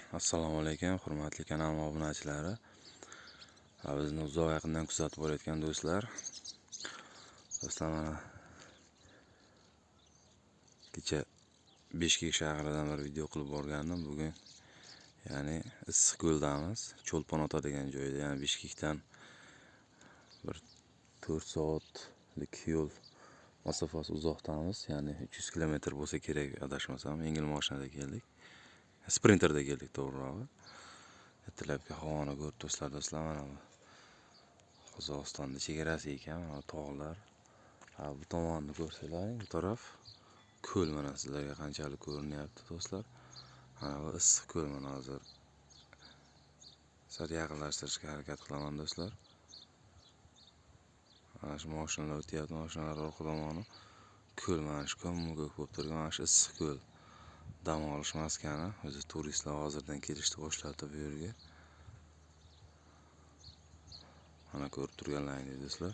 Assalomu alaykum, hurmatli kanal obunachilari. Bizni uzoq yaqindan kuzatib borayotgan do'stlar. Mana kecha Beshkek shahridan bir video qilib borgandim. Bugun ya'ni Issiqko'ldamiz, Cho'lpon-ota degan joyda, ya'ni Beshkekdan bir 4 soatlik yo'l masofasi uzoqdamiz, ya'ni 300 kilometr bo'lsa kerak adashmasam. Yengil mashinada keldik. Sprinterda keldik to'g'rirog'i. Ertalabki havoni ko'rib do'stlar, mana bu Qozog'istonning chegarasi ekan, mana tog'lar. Bu tomonni ko'rsalaring, bu taraf ko'l, mana sizlarga qanchalik ko'rinyapti do'stlar. Mana bu Issiqko'l, mana hozir sal yaqinlashtirishga harakat qilaman do'stlar. Mana shu mashinalar o'tyapti, mashinalar orqa tomoni ko'l, mana shu ko'm-ko'k bo'lib turgan mana shu Issiqko'l dam olish maskani. O'zi turistlar hozirdan kelishni boshladi bu yerga. Mana ko'rib turganlaringiz do'stlar.